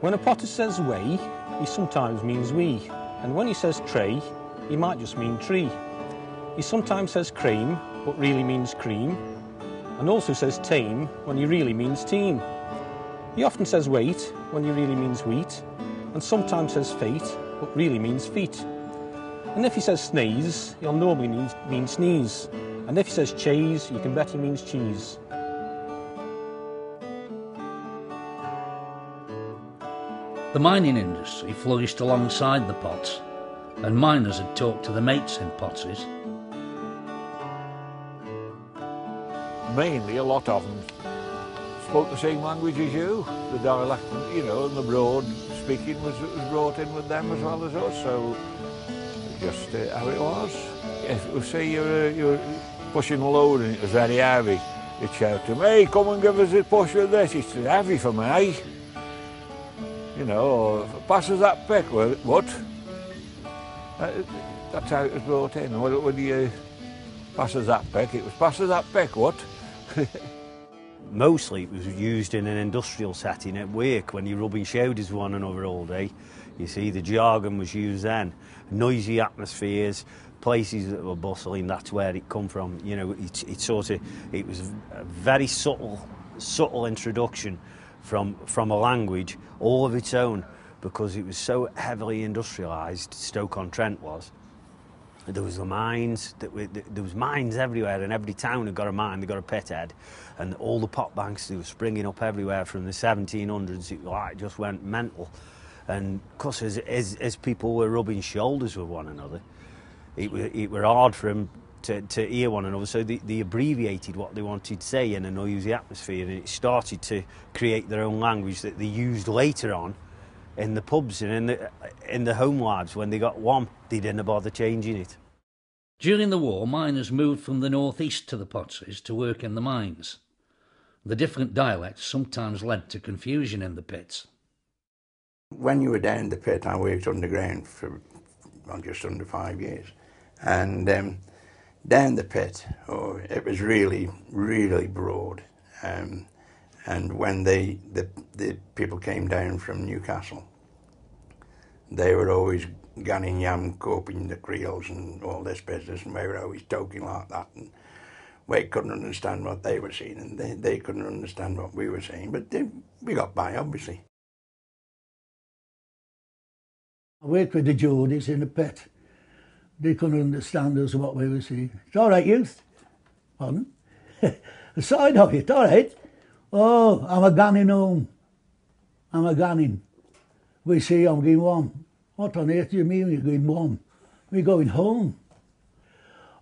When a potter says way, he sometimes means we, and when he says tray, he might just mean tree. He sometimes says cream, but really means cream, and also says tame when he really means team. He often says weight when he really means wheat, and sometimes says fate, but really means feet. And if he says sneeze, he'll normally mean sneeze, and if he says cheese, you can bet he means cheese. The mining industry flourished alongside the pots, and miners had talked to the mates in potteries. Mainly, a lot of them spoke the same language as you. The dialect, you know, and the broad speaking was brought in with them as well as us, so just how it was. If, say, you're pushing a load and it was very heavy, you'd shout to them, "Hey, come and give us a push with this, it's too heavy for me." You know, or "Pass us that pick," what? That's how it was brought in. When you pass us that pick, it was "Pass us that pick," what? Mostly it was used in an industrial setting at work when you're rubbing shoulders with one another all day. You see, the jargon was used then. Noisy atmospheres, places that were bustling, that's where it come from. You know, it was a very subtle introduction from a language all of its own, because it was so heavily industrialised. Stoke-on-Trent was. There was the mines, there was mines everywhere, and every town had got a mine, they got a pit head, and all the pot banks, they were springing up everywhere from the 1700s. It like just went mental, and of course as people were rubbing shoulders with one another, it were hard for them to hear one another, so they abbreviated what they wanted to say in a noisy atmosphere, and it started to create their own language that they used later on in the pubs and in the home lives. When they got one, they didn't bother changing it. During the war, miners moved from the northeast to the potteries to work in the mines. The different dialects sometimes led to confusion in the pits. When you were down the pit, I worked underground for just under 5 years, and down the pit, it was really, really broad. And when the people came down from Newcastle, they were always ganning yam, coping the creels and all this business, and we were always talking like that, and we couldn't understand what they were saying, and they couldn't understand what we were saying, but we got by, obviously. I worked with the Geordies in the pit. They couldn't understand us what we were saying. "It's all right, youth." Pardon? "The side of it, all right." "Oh, I'm a ganning home. I'm a ganning." "We say I'm going home." "What on earth do you mean you're going home?" "We're going home."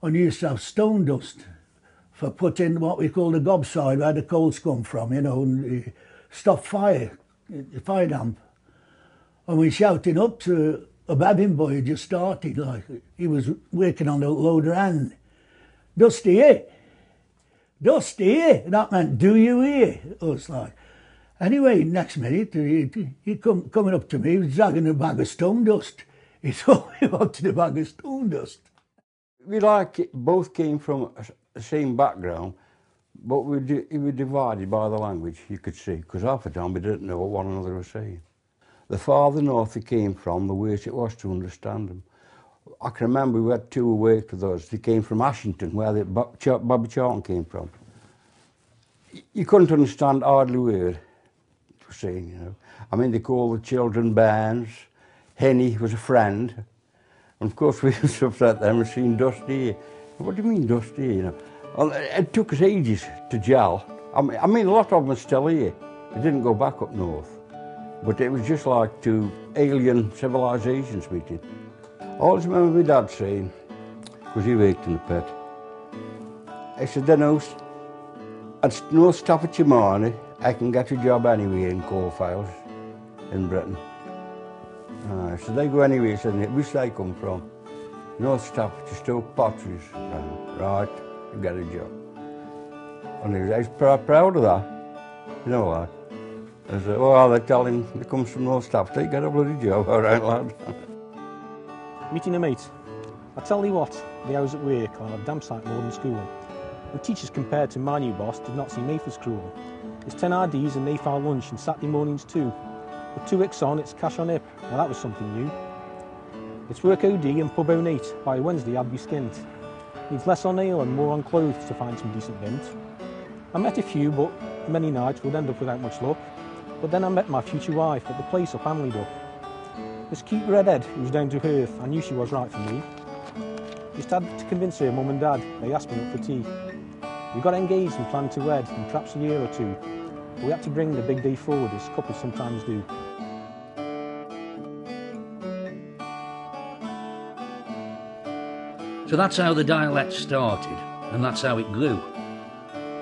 And you used to have stone dust for putting what we call the gobside, where the coals come from, you know, and stop fire, the fire damp. And we shouting up to a babbing boy who just started, like he was working on a loader hand. "Dusty here? Dusty here?" That meant, "Do you hear?" It was like. Anyway, next minute, he coming up to me, he was dragging a bag of stone dust. He told me he wanted a bag of stone dust. We both came from the same background, but we were divided by the language, you could see, because half the time we didn't know what one another was saying. The farther north he came from, the worse it was to understand him. I can remember we had two who worked with us. They came from Ashington, where Bobby Charlton came from. You couldn't understand hardly a word they were saying, you know. I mean, they called the children bairns. Henny was a friend. And of course, we used to upset them and seen Dusty here. "What do you mean, Dusty here?" You know? Well, it took us ages to gel. I mean, a lot of them are still here. They didn't go back up north. But it was just like two alien civilisations meeting. I always remember my dad saying, because he worked in the pit, he said, "I'd no Staffordshire money, I can get a job anywhere in coal files in Britain." So they go anywhere, he said, "Which they come from?" "North Staffordshire, Stoke Potteries." "Right, you get a job." And he was proud of that, you know what? I said, "Well, they tell him he comes from North Staffordshire, get a bloody job." "All right, lad." Meeting a mate. I tell you what, the hours at work are a damn sight more than school. And teachers compared to my new boss did not see me as cruel. It's 10 RDs and they file lunch and Saturday mornings too. but 2 weeks on it's cash on hip. Now that was something new. It's work OD and pub O8. By Wednesday I'd be skint. Needs less on ale and more on clothes to find some decent bint. I met a few, but many nights would end up without much luck. But then I met my future wife at the place up Hamley Duck. This cute redhead who was down to earth. I knew she was right for me. Just had to convince her mum and dad. They asked me up for tea. We got engaged and planned to wed in perhaps a year or two. But we had to bring the big day forward, as couples sometimes do. So that's how the dialect started, and that's how it grew.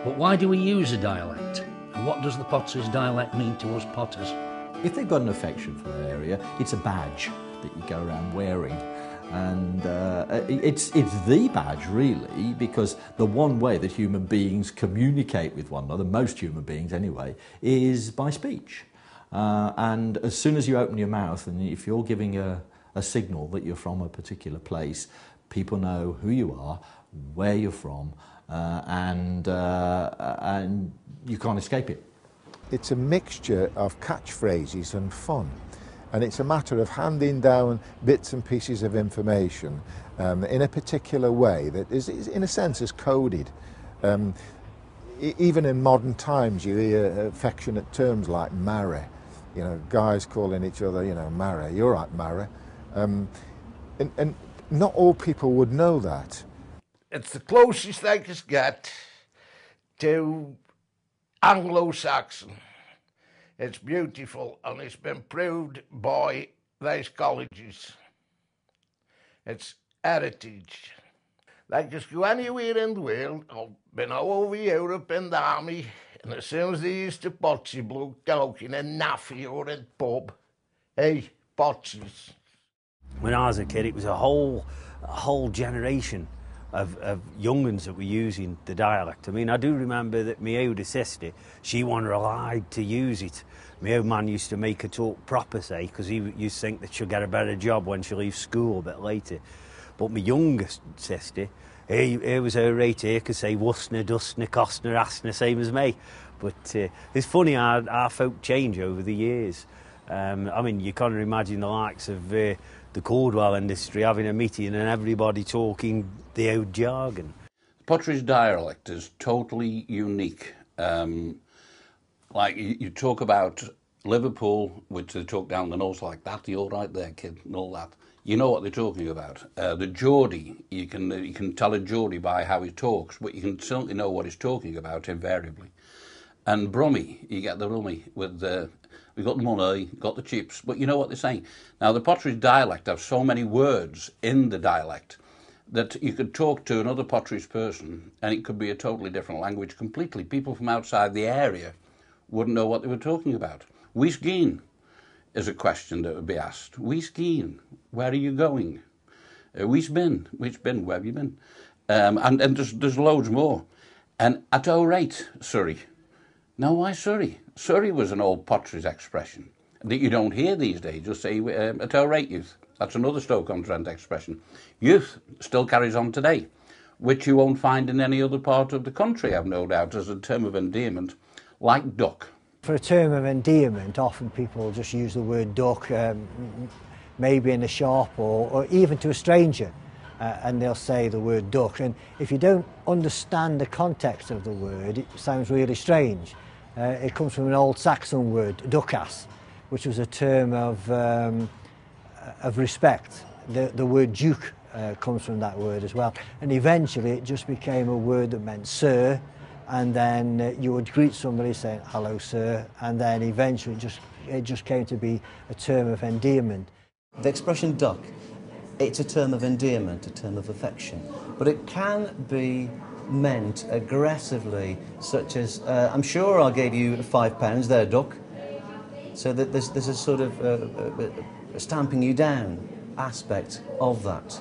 But why do we use a dialect? And what does the Potteries dialect mean to us potters? If they've got an affection for the area, it's a badge that you go around wearing. And it's the badge, really, because the one way that human beings communicate with one another, most human beings anyway, is by speech. And as soon as you open your mouth, and if you're giving a signal that you're from a particular place, people know who you are, where you're from, and you can't escape it. It's a mixture of catchphrases and fun. And it's a matter of handing down bits and pieces of information in a particular way that is in a sense, is coded. Even in modern times, you hear affectionate terms like marry. You know, guys calling each other, you know, marry. You're right, marry. And not all people would know that. It's the closest I could get to Anglo-Saxon. It's beautiful, and it's been proved by these colleges. It's heritage. Like, just go anywhere in the world. I've been all over Europe in the army, and as soon as they used to potty bloke talking in naffy or in pub, hey, potties. When I was a kid, it was a whole generation of young uns that were using the dialect. I mean, I do remember that my older sister, she wasn't allowed to use it. My old man used to make her talk proper, say, because he used to think that she'll get a better job when she leaves school a bit later. But my youngest sister, here was her right here, could say Worcester, Dustner, Costner, Astner, same as me. But it's funny how our folk change over the years. I mean, you can't imagine the likes of the Caldwell industry having a meeting and everybody talking the old jargon. Potteries dialect is totally unique. Like you talk about Liverpool, which they talk down the north like that, you're right there, kid, and all that. You know what they're talking about. The Geordie, you can tell a Geordie by how he talks, but you can certainly know what he's talking about invariably. And Brummie, you get the rummy with the... We got the money, got the chips, but you know what they're saying. Now, the Potteries dialect have so many words in the dialect that you could talk to another Potteries person and it could be a totally different language completely. People from outside the area wouldn't know what they were talking about. Wheesgeen is a question that would be asked. Wheesgeen, where are you going? Where's been, where have you been? And there's loads more. And at all rate, Surrey. Now, why Surrey? Surrey was an old Potteries expression that you don't hear these days. Just say, at all rate, youth. That's another Stoke-on-Trent expression. Youth still carries on today, which you won't find in any other part of the country, I've no doubt, as a term of endearment, like duck. For a term of endearment, often people just use the word duck, maybe in a shop or even to a stranger, and they'll say the word duck. And if you don't understand the context of the word, it sounds really strange. It comes from an old Saxon word, ducas, which was a term of respect. The word duke comes from that word as well. And eventually it just became a word that meant sir, and then you would greet somebody saying, hello, sir, and then eventually it just came to be a term of endearment. The expression duck, it's a term of endearment, a term of affection, but it can be meant aggressively, such as, I'm sure I gave you £5 there, duck. So that there's a sort of stamping you down aspect of that.